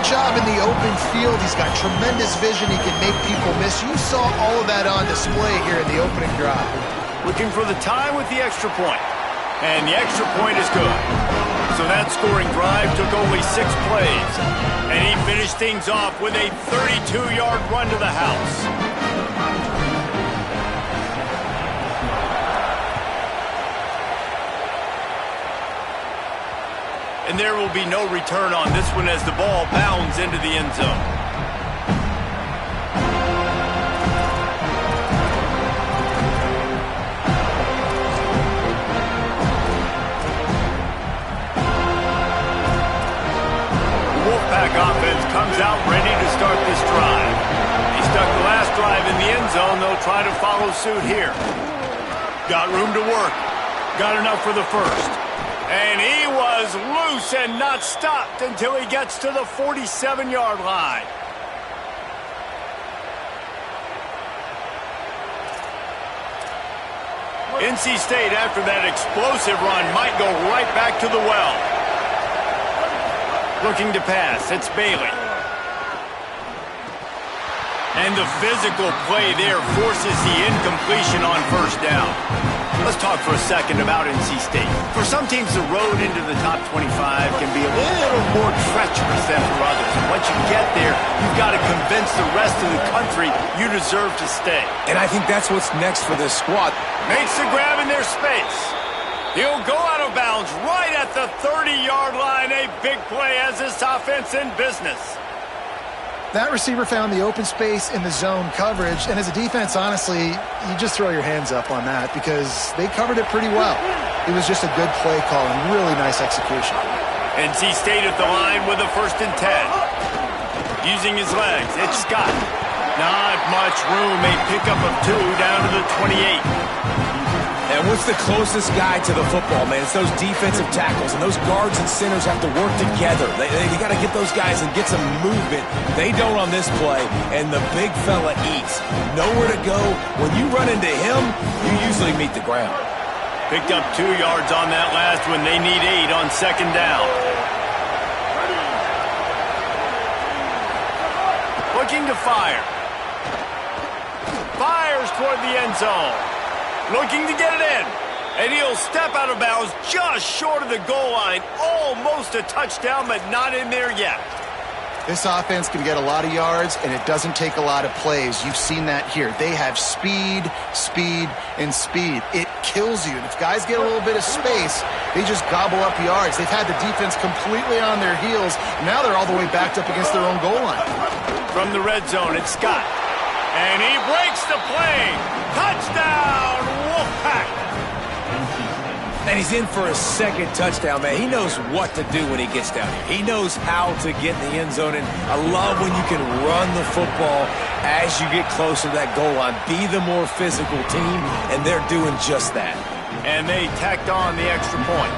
job in the open field. He's got tremendous vision. He can make people miss. You saw all of that on display here in the opening drive. Looking for the tie with the extra point. And the extra point is good. So that scoring drive took only 6 plays. And he finished things off with a 32-yard run to the house. And there will be no return on this one as the ball bounds into the end zone. The Wolfpack offense comes out ready to start this drive. He stuck the last drive in the end zone. They'll try to follow suit here. Got room to work. Got enough for the first. And he was loose and not stopped until he gets to the 47-yard line. NC State, after that explosive run, might go right back to the well. Looking to pass, it's Bailey. And the physical play there forces the incompletion on first down. Let's talk for a second about NC State. For some teams, the road into the top 25 can be a little more treacherous than for others. And once you get there, you've got to convince the rest of the country you deserve to stay. And I think that's what's next for this squad. Makes the grab in their space. He'll go out of bounds right at the 30-yard line. A big play as this offense in business. That receiver found the open space in the zone coverage, and as a defense, honestly, you just throw your hands up on that because they covered it pretty well. It was just a good play call and really nice execution. NC State at the line with a 1st and 10. Using his legs, it's Scott. Not much room, a pickup of 2 down to the 28. And what's the closest guy to the football, man? It's those defensive tackles, and those guards and centers have to work together. They got to get those guys and get some movement. They don't on this play, and the big fella eats. Nowhere to go. When you run into him, you usually meet the ground. Picked up 2 yards on that last one. They need 8 on 2nd down. Looking to fire. Fires toward the end zone. Looking to get it in. And he'll step out of bounds just short of the goal line. Almost a touchdown, but not in there yet. This offense can get a lot of yards, and it doesn't take a lot of plays. You've seen that here. They have speed, speed, and speed. It kills you. And if guys get a little bit of space, they just gobble up yards. They've had the defense completely on their heels. Now they're all the way backed up against their own goal line. From the red zone, it's Scott. And he breaks the play. Touchdown, Wolfpack. And he's in for a 2nd touchdown, man. He knows what to do when he gets down here. He knows how to get in the end zone. And I love when you can run the football as you get closer to that goal line. Be the more physical team, and they're doing just that. And they tacked on the extra point.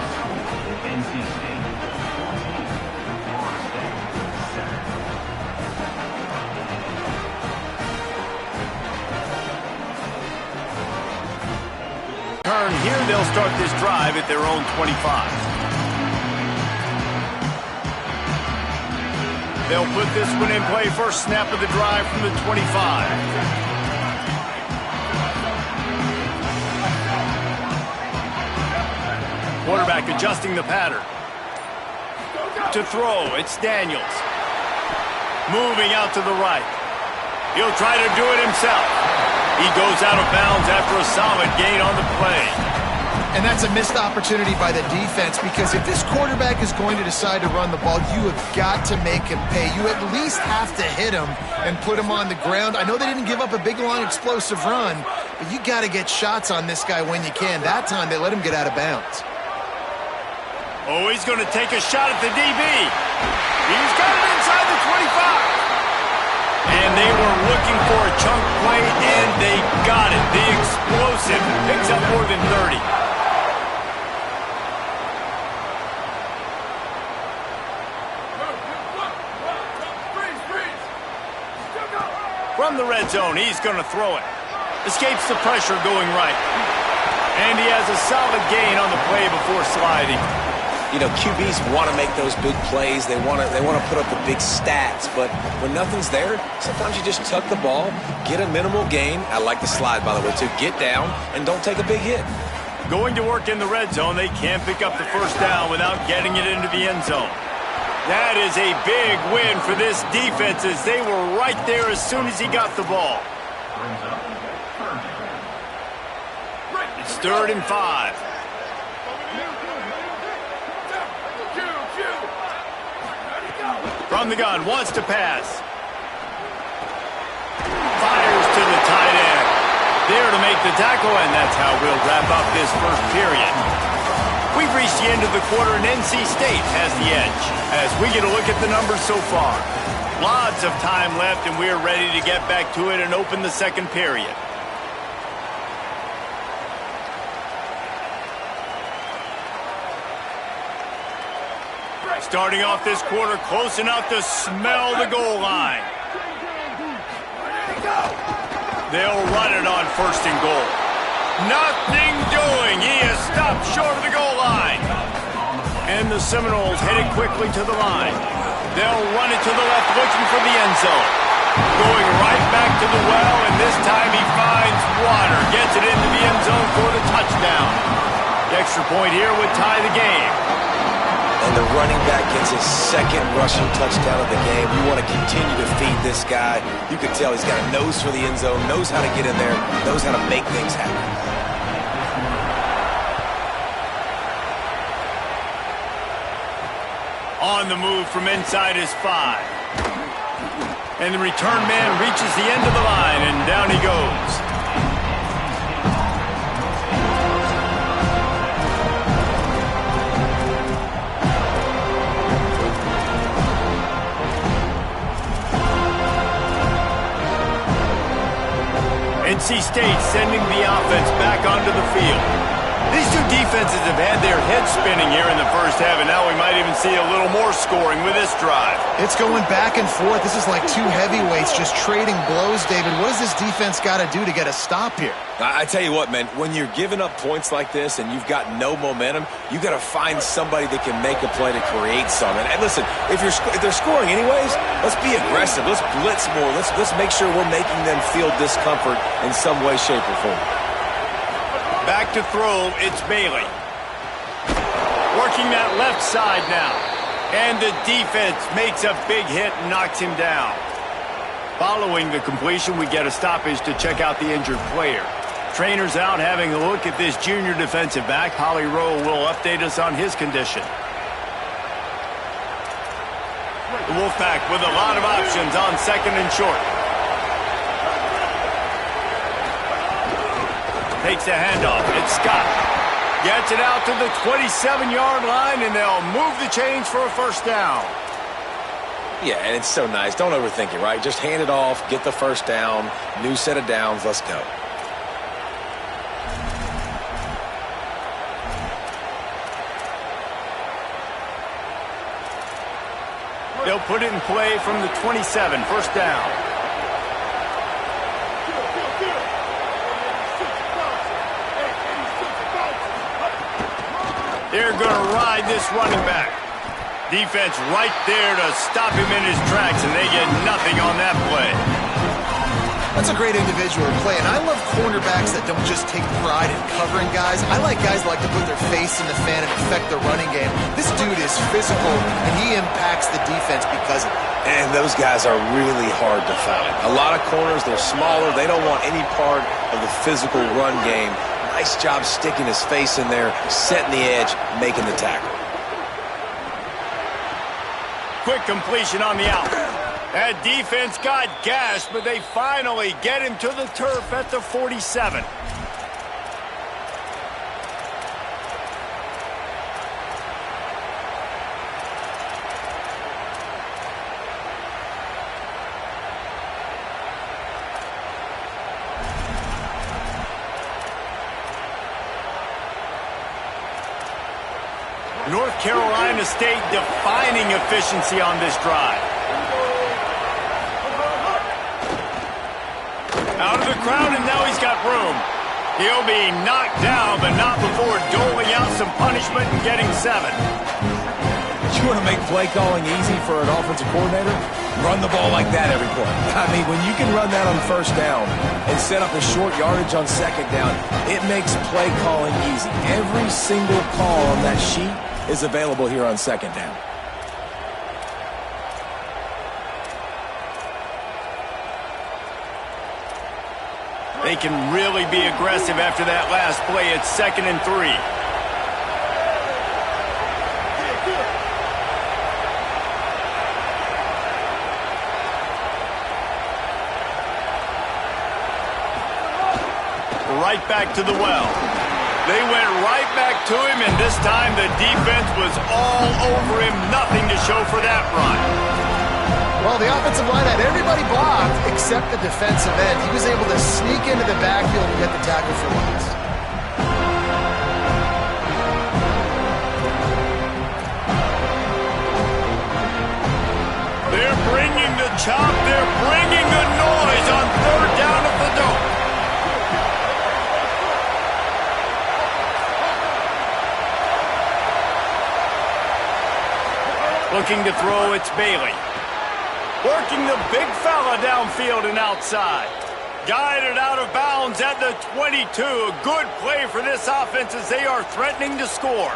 Here they'll start this drive at their own 25. They'll put this one in play. First snap of the drive from the 25. Quarterback adjusting the pattern. To throw, it's Daniels. Moving out to the right. He'll try to do it himself. He goes out of bounds after a solid gain on the play. And that's a missed opportunity by the defense because if this quarterback is going to decide to run the ball, you have got to make him pay. You at least have to hit him and put him on the ground. I know they didn't give up a big, long, explosive run, but you got to get shots on this guy when you can. That time, they let him get out of bounds. Oh, he's going to take a shot at the DB. He's got it inside the 25. And they were looking for a chunk play, and they got it. The explosive picks up more than 30. From the red zone, he's going to throw it. Escapes the pressure going right. And he has a solid gain on the play before sliding. You know, QBs want to make those big plays. They want to put up the big stats. But when nothing's there, sometimes you just tuck the ball, get a minimal gain. I like the slide, by the way, too. Get down and don't take a big hit. Going to work in the red zone, they can't pick up the first down without getting it into the end zone. That is a big win for this defense as they were right there as soon as he got the ball. It's 3rd and 5. From the gun, wants to pass. Fires to the tight end. There to make the tackle, and that's how we'll wrap up this first period. We've reached the end of the quarter, and NC State has the edge as we get a look at the numbers so far. Lots of time left, and we're ready to get back to it and open the second period. Starting off this quarter close enough to smell the goal line. They'll run it on 1st and goal. Nothing doing. He is stopped short of the goal line. And the Seminoles headed quickly to the line. They'll run it to the left, looking for the end zone. Going right back to the well, and this time he finds water. Gets it into the end zone for the touchdown. The extra point here would tie the game. And the running back gets his 2nd rushing touchdown of the game. You want to continue to feed this guy. You can tell he's got a nose for the end zone, knows how to get in there, knows how to make things happen. On the move from inside his 5. And the return man reaches the end of the line, and down he goes. NC State sending the offense back onto the field. These two defenses have had their heads spinning here in the first half, and now we might even see a little more scoring with this drive. It's going back and forth. This is like two heavyweights just trading blows, David. What does this defense got to do to get a stop here? I tell you what, man, when you're giving up points like this and you've got no momentum, you got to find somebody that can make a play to create something. And listen, if they're scoring anyways, let's be aggressive. Let's blitz more. Let's make sure we're making them feel discomfort in some way, shape, or form. Back to throw, it's Bailey. Working that left side now. And the defense makes a big hit and knocks him down. Following the completion, we get a stoppage to check out the injured player. Trainer's out having a look at this junior defensive back. Holly Rowe will update us on his condition. The Wolfpack with a lot of options on 2nd and short. Takes a handoff. It's Scott. Gets it out to the 27-yard line, and they'll move the chains for a first down. Yeah, and it's so nice. Don't overthink it, right? Just hand it off, get the first down, new set of downs, let's go. They'll put it in play from the 27, first down. They're going to ride this running back. Defense right there to stop him in his tracks, and they get nothing on that play. That's a great individual play, and I love cornerbacks that don't just take pride in covering guys. I like guys that like to put their face in the fan and affect the running game. This dude is physical, and he impacts the defense because of it. And those guys are really hard to find. A lot of corners, they're smaller. They don't want any part of the physical run game. Nice job sticking his face in there, setting the edge, making the tackle. Quick completion on the out. That defense got gashed, but they finally get him to the turf at the 47. North Carolina State defining efficiency on this drive. Out of the crowd, and now he's got room. He'll be knocked down, but not before doling out some punishment and getting 7. You want to make play calling easy for an offensive coordinator? Run the ball like that every play. I mean, when you can run that on first down and set up a short yardage on second down, it makes play calling easy. Every single call on that sheet is available here on second down. They can really be aggressive after that last play. It's 2nd and 3. Right back to the well. They went right back to him, and this time the defense was all over him. Nothing to show for that run. Well, the offensive line had everybody blocked except the defensive end. He was able to sneak into the backfield and get the tackle for loss. They're bringing the chop. They're bringing the noise on 3rd down at the dome. Looking to throw, it's Bailey. Working the big fella downfield and outside. Guided out of bounds at the 22. A good play for this offense as they are threatening to score.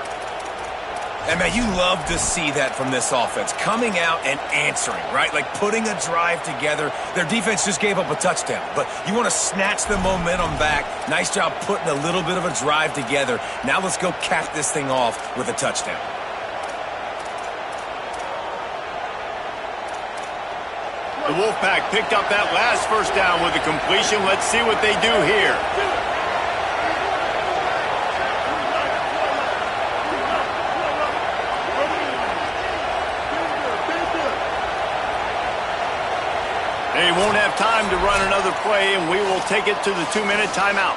And, man, you love to see that from this offense. Coming out and answering, right? Like putting a drive together. Their defense just gave up a touchdown. But you want to snatch the momentum back. Nice job putting a little bit of a drive together. Now let's go cap this thing off with a touchdown. The Wolfpack picked up that last first down with a completion. Let's see what they do here. They won't have time to run another play, and we will take it to the 2-minute timeout.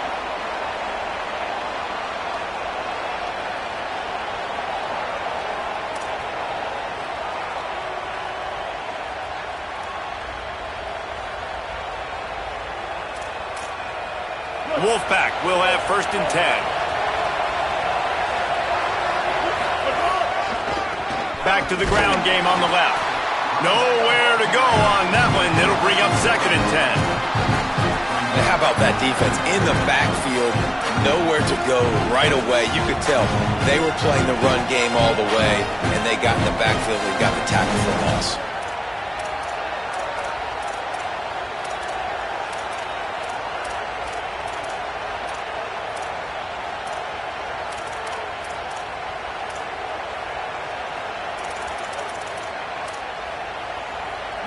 Wolfpack will have 1st and 10. Back to the ground game on the left. Nowhere to go on that one. It'll bring up 2nd and 10. And how about that defense in the backfield? Nowhere to go right away. You could tell they were playing the run game all the way, and they got in the backfield and got the tackle for loss.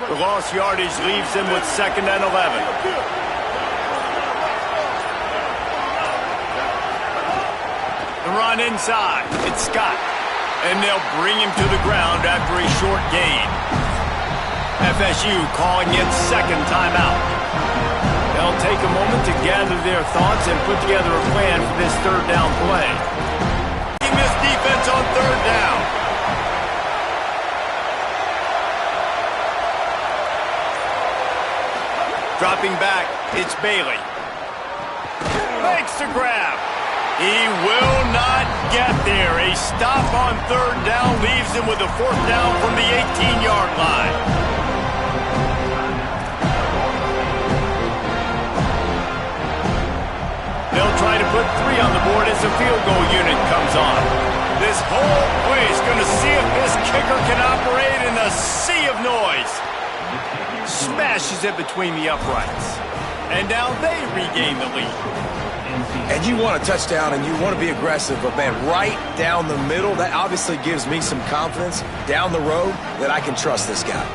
The lost yardage leaves them with 2nd and 11. The run inside. It's Scott. And they'll bring him to the ground after a short gain. FSU calling its 2nd timeout. They'll take a moment to gather their thoughts and put together a plan for this 3rd down play. This defense on 3rd down. Dropping back, it's Bailey. Makes the grab. He will not get there. A stop on 3rd down leaves him with a 4th down from the 18-yard line. They'll try to put 3 on the board as the field goal unit comes on. This whole place going to see if this kicker can operate in a sea of noise. Smashes it between the uprights. And now they regain the lead. And you want a touchdown and you want to be aggressive, but, man, right down the middle, that obviously gives me some confidence down the road that I can trust this guy.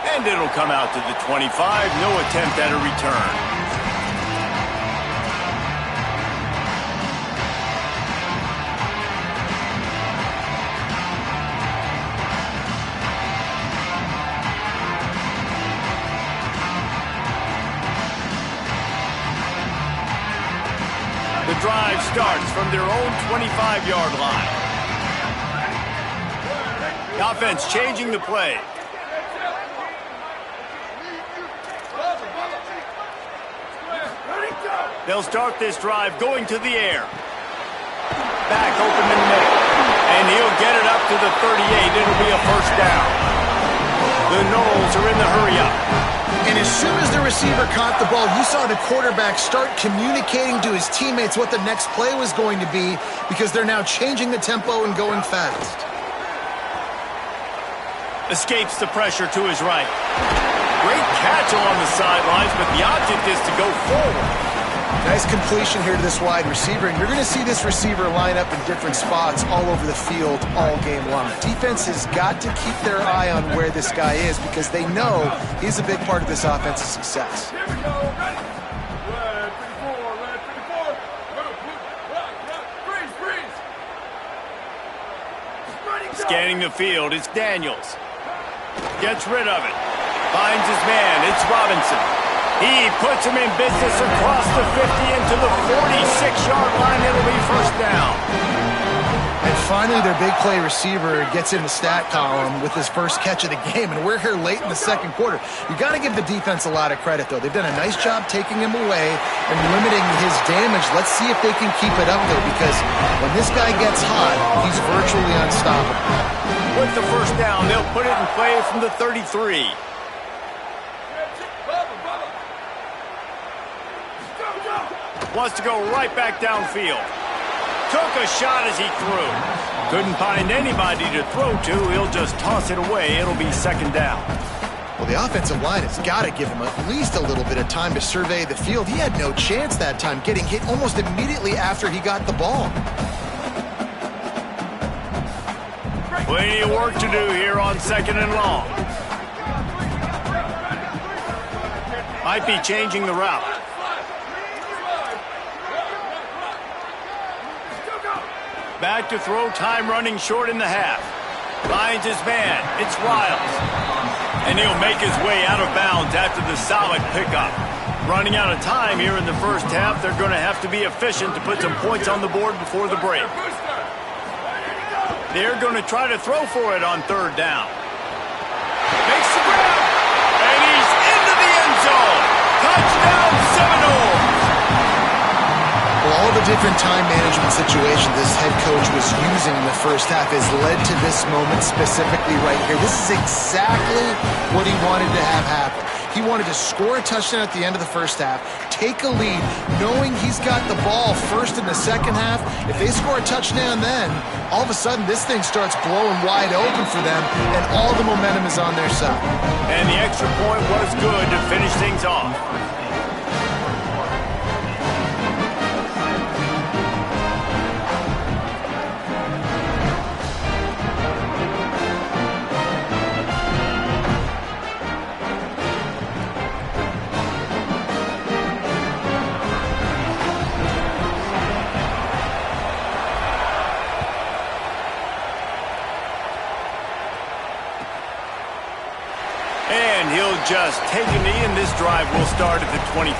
And it'll come out to the 25. No attempt at a return. the drive starts from their own 25-yard line. The offense changing the play. They'll start this drive going to the air. Back open in the middle. And he'll get it up to the 38. It'll be a first down. The Noles are in the hurry-up. And as soon as the receiver caught the ball, you saw the quarterback start communicating to his teammates what the next play was going to be because they're now changing the tempo and going fast. Escapes the pressure to his right. Great catch along the sidelines, but the object is to go forward. Nice completion here to this wide receiver, and you're going to see this receiver line up in different spots all over the field all game long. Defense has got to keep their eye on where this guy is because they know he's a big part of this offense's success. Scanning the field, it's Daniels. Gets rid of it. Finds his man, it's Robinson. He puts him in business across the 50 into the 46-yard line. It'll be first down. And finally, their big play receiver gets in the stat column with his first catch of the game, and we're here late in the second quarter. You got to give the defense a lot of credit, though. They've done a nice job taking him away and limiting his damage. Let's see if they can keep it up, though, because when this guy gets hot, he's virtually unstoppable. With the first down, they'll put it in play from the 33. Wants to go right back downfield. Took a shot as he threw. Couldn't find anybody to throw to. He'll just toss it away. It'll be second down. Well, the offensive line has got to give him at least a little bit of time to survey the field. He had no chance that time, getting hit almost immediately after he got the ball. Plenty of work to do here on second and long. Might be changing the route. Back to throw, time running short in the half. Finds his man, it's Riles. And he'll make his way out of bounds after the solid pickup. Running out of time here in the first half, they're going to have to be efficient to put some points on the board before the break. They're going to try to throw for it on third down. Makes the grab, and he's into the end zone. Touchdown Seminoles! All the different time management situations this head coach was using in the first half has led to this moment specifically right here. This is exactly what he wanted to have happen. He wanted to score a touchdown at the end of the first half, take a lead, knowing he's got the ball first in the second half. If they score a touchdown then, all of a sudden this thing starts blowing wide open for them, and all the momentum is on their side. And the extra point was good to finish things off. And he'll just take a knee, and this drive will start at the 25.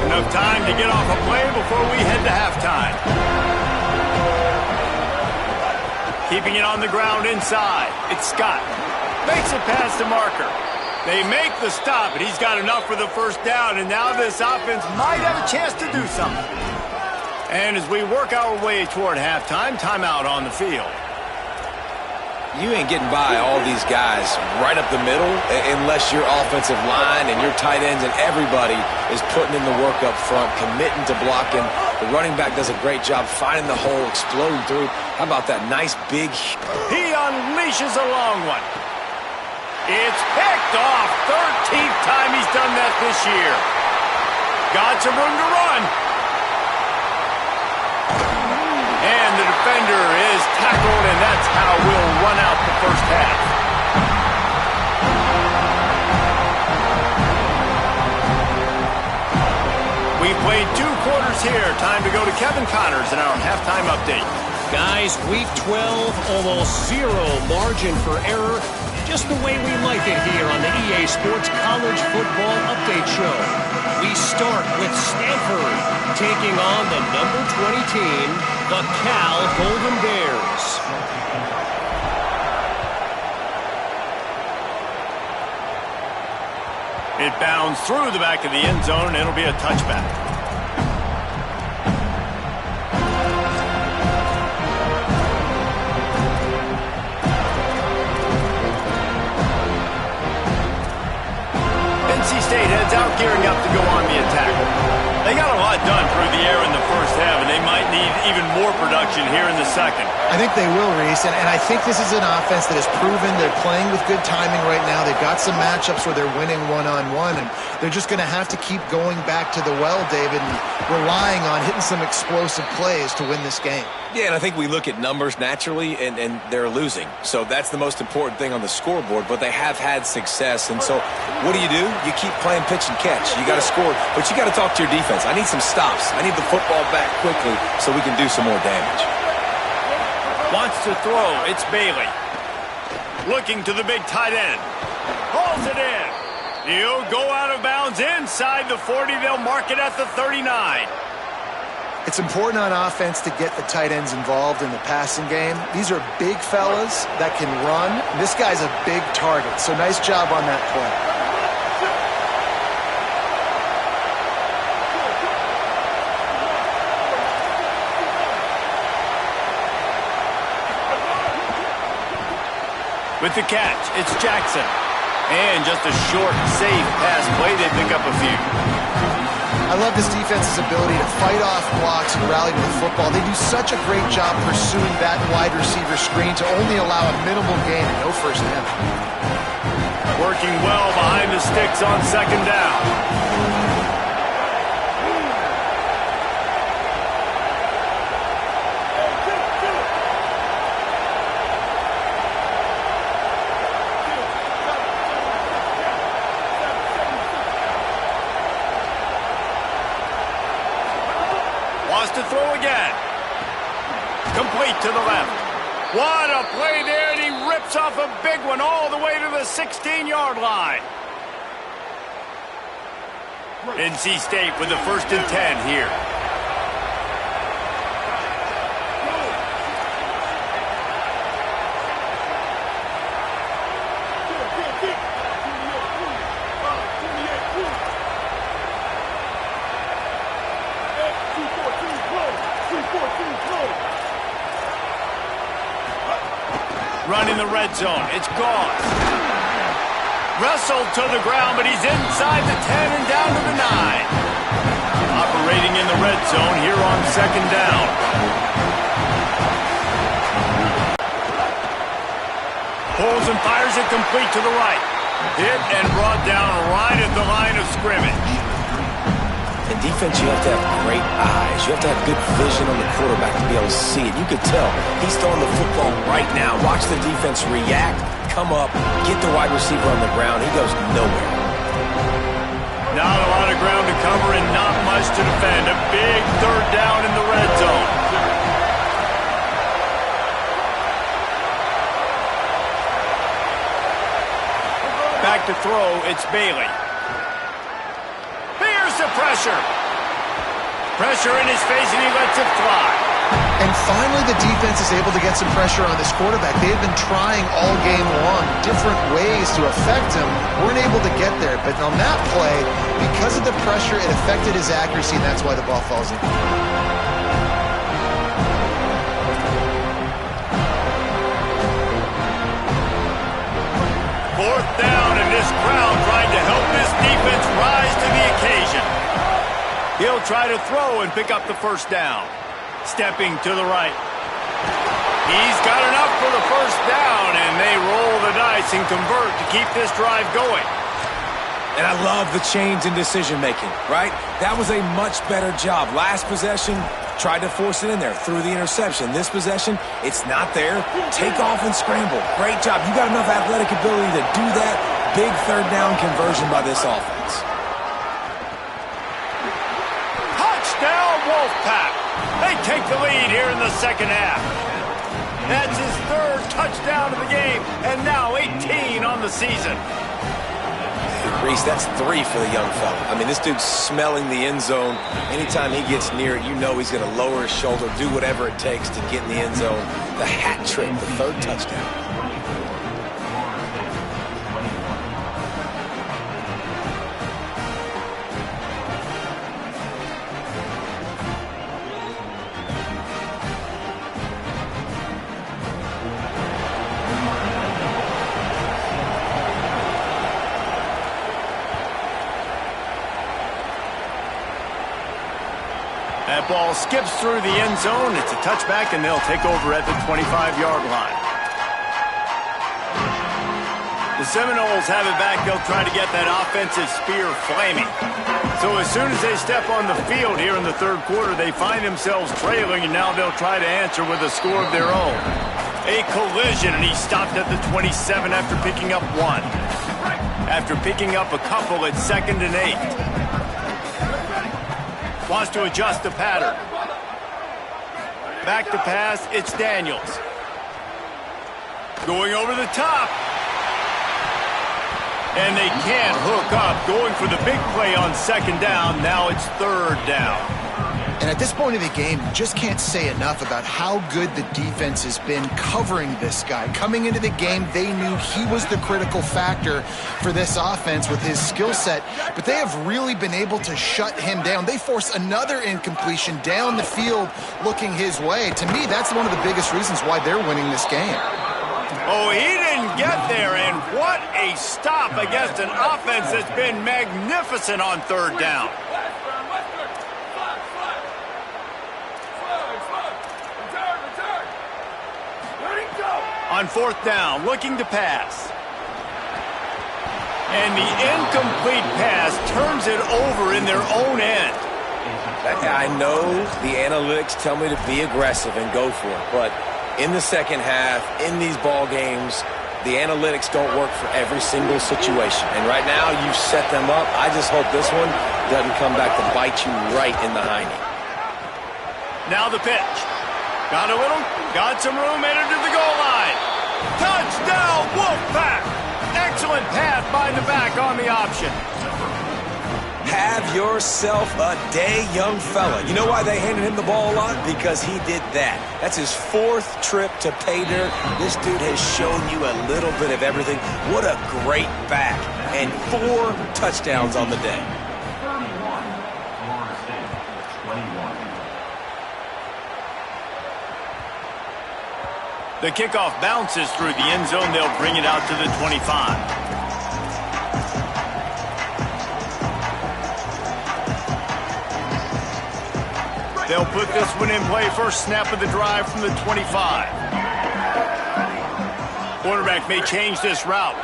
Enough time to get off a play before we head to halftime. Keeping it on the ground inside, it's Scott. Makes it past the marker. They make the stop, and he's got enough for the first down, and now this offense might have a chance to do something. And as we work our way toward halftime, timeout on the field. You ain't getting by all these guys right up the middle unless your offensive line and your tight ends and everybody is putting in the work up front, committing to blocking. The running back does a great job finding the hole, exploding through. How about that nice big... He unleashes a long one. It's picked off. 13th time he's done that this year. Got some room to run. And the defender is tackled, and that's how we'll run out the first half. We played 2 quarter's here. Time to go to Kevin Connors in our halftime update. Guys, week 12, almost zero margin for error. Just the way we like it here on the EA Sports College Football Update Show. We start with Stanford taking on the number 20 team, the Cal Golden Bears. It bounds through the back of the end zone, and it'll be a touchback. NC State heads out, gearing up to go on the attack. They got a lot done through the air in the first half, and they might need even more production here in the second. I think they will, Reese, and I think this is an offense that has proven they're playing with good timing right now. They've got some matchups where they're winning one-on-one, and they're just going to have to keep going back to the well, David, and relying on hitting some explosive plays to win this game. Yeah, and I think we look at numbers naturally, and they're losing. So that's the most important thing on the scoreboard, but they have had success. And so what do? You keep playing pitch and catch. You got to score, but you got to talk to your defense. I need some stops. I need the football back quickly so we can do some more damage. Wants to throw. It's Bailey. Looking to the big tight end. Hauls it in. He'll go out of bounds inside the 40. They'll mark it at the 39. It's important on offense to get the tight ends involved in the passing game. These are big fellas that can run. This guy's a big target, so nice job on that play. With the catch, it's Jackson. And just a short, safe pass play. They pick up a few. I love this defense's ability to fight off blocks and rally to the football. They do such a great job pursuing that wide receiver screen to only allow a minimal gain and no first down. Working well behind the sticks on second down. To throw again. Complete to the left. What a play there, and he rips off a big one all the way to the 16-yard line. NC State with the 1st and 10 here. Running the red zone. It's Goss. Wrestled to the ground, but he's inside the 10 and down to the 9. Operating in the red zone here on second down. Pulls and fires it complete to the right. Hit and brought down right at the line of scrimmage. In defense, you have to have great eyes. You have to have good vision on the quarterback to be able to see it. You could tell he's throwing the football right now. Watch the defense react, come up, get the wide receiver on the ground. He goes nowhere. Not a lot of ground to cover and not much to defend. A big third down in the red zone. Back to throw, it's Bailey. Here's the pressure. Pressure in his face, and he lets it fly. And finally, the defense is able to get some pressure on this quarterback. They've been trying all game long different ways to affect him. Weren't able to get there. But on that play, because of the pressure, it affected his accuracy, and that's why the ball falls in. Fourth down, and this crowd trying to help this defense rise to the occasion. He'll try to throw and pick up the first down. Stepping to the right. He's got enough for the first down, and they roll the dice and convert to keep this drive going. And I love the change in decision-making, right? That was a much better job. Last possession, tried to force it in there, threw the interception. This possession, it's not there. Take off and scramble. Great job. You got enough athletic ability to do that. Big third down conversion by this offense. Touchdown! Wolfpack. They take the lead here in the second half. That's his third touchdown of the game, and now 18 on the season. Reese, that's 3 for the young fella. I mean, this dude's smelling the end zone. Anytime he gets near it, you know he's going to lower his shoulder, do whatever it takes to get in the end zone. The hat trick, the 3rd touchdown. That ball skips through the end zone. It's a touchback, and they'll take over at the 25-yard line. The Seminoles have it back. They'll try to get that offensive spear flaming. So as soon as they step on the field here in the 3rd quarter, they find themselves trailing, and now they'll try to answer with a score of their own. A collision, and he stopped at the 27 after picking up 1. After picking up a couple, it's 2nd and 8. Wants to adjust the pattern. Back to pass, it's Daniels. Going over the top. And they can't hook up. Going for the big play on 2nd down. Now it's 3rd down. And at this point of the game, you just can't say enough about how good the defense has been covering this guy. Coming into the game, they knew he was the critical factor for this offense with his skill set, but they have really been able to shut him down. They force another incompletion down the field looking his way. To me, that's one of the biggest reasons why they're winning this game. Oh, he didn't get there, and what a stop against an offense that's been magnificent on 3rd down. On 4th down, looking to pass. And the incomplete pass turns it over in their own end. I know the analytics tell me to be aggressive and go for it, but in the second half, in these ball games, the analytics don't work for every single situation. And right now, you set them up. I just hope this one doesn't come back to bite you right in the hiney. Now the pitch. Got a little, got some room, headed to the goal line. Touchdown, Wolfpack! Excellent pass by the back on the option. Have yourself a day, young fella. You know why they handed him the ball a lot? Because he did that. That's his 4th trip to pay dirt. This dude has shown you a little bit of everything. What a great back. And 4 touchdowns on the day. The kickoff bounces through the end zone. They'll bring it out to the 25. They'll put this one in play. First snap of the drive from the 25. Quarterback may change this route.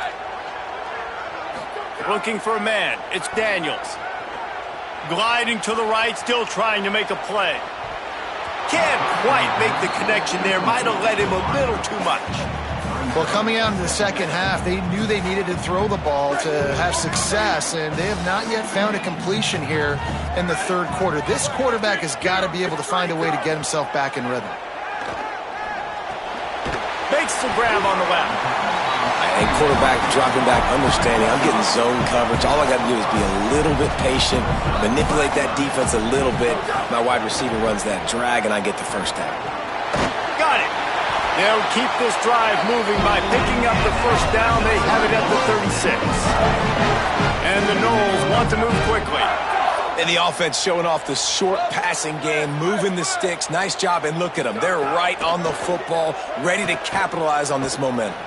Looking for a man. It's Daniels. Gliding to the right, still trying to make a play. Can't quite make the connection there. Might have led him a little too much. Well, coming out into the second half, they knew they needed to throw the ball to have success, and they have not yet found a completion here in the 3rd quarter. This quarterback has got to be able to find a way to get himself back in rhythm. Makes the grab on the left. And quarterback dropping back, understanding I'm getting zone coverage. All I got to do is be a little bit patient, manipulate that defense a little bit. My wide receiver runs that drag, and I get the first down. Got it. They'll keep this drive moving by picking up the first down. They have it at the 36. And the Noles want to move quickly. And the offense showing off the short passing game, moving the sticks. Nice job, and look at them. They're right on the football, ready to capitalize on this momentum.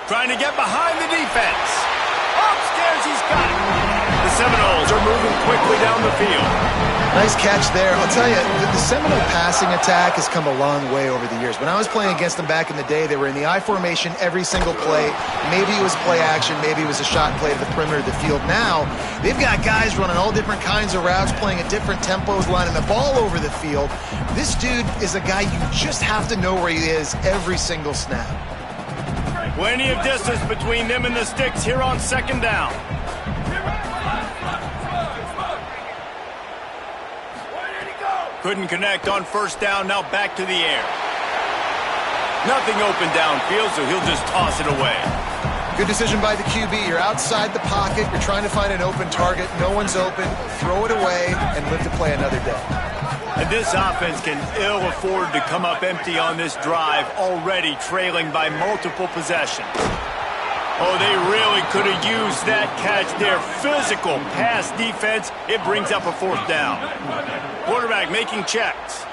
Trying to get behind the defense. Upstairs, he's got it. The Seminoles are moving quickly down the field. Nice catch there. I'll tell you, the Seminole passing attack has come a long way over the years. When I was playing against them back in the day, they were in the I formation every single play. Maybe it was play action, maybe it was a shot play to the perimeter of the field. Now, they've got guys running all different kinds of routes, playing at different tempos, lining the ball over the field. This dude is a guy you just have to know where he is every single snap. Plenty of distance between them and the sticks here on 2nd down. Couldn't connect on first down, now back to the air. Nothing open downfield, so he'll just toss it away. Good decision by the QB. You're outside the pocket. You're trying to find an open target. No one's open. Throw it away and live to play another day. And this offense can ill afford to come up empty on this drive, already trailing by multiple possessions. Oh, they really could have used that catch there. Physical pass defense. It brings up a fourth down. Quarterback making checks.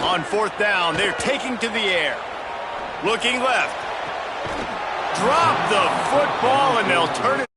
On fourth down, they're taking to the air. Looking left. Drop the football, and they'll turn it.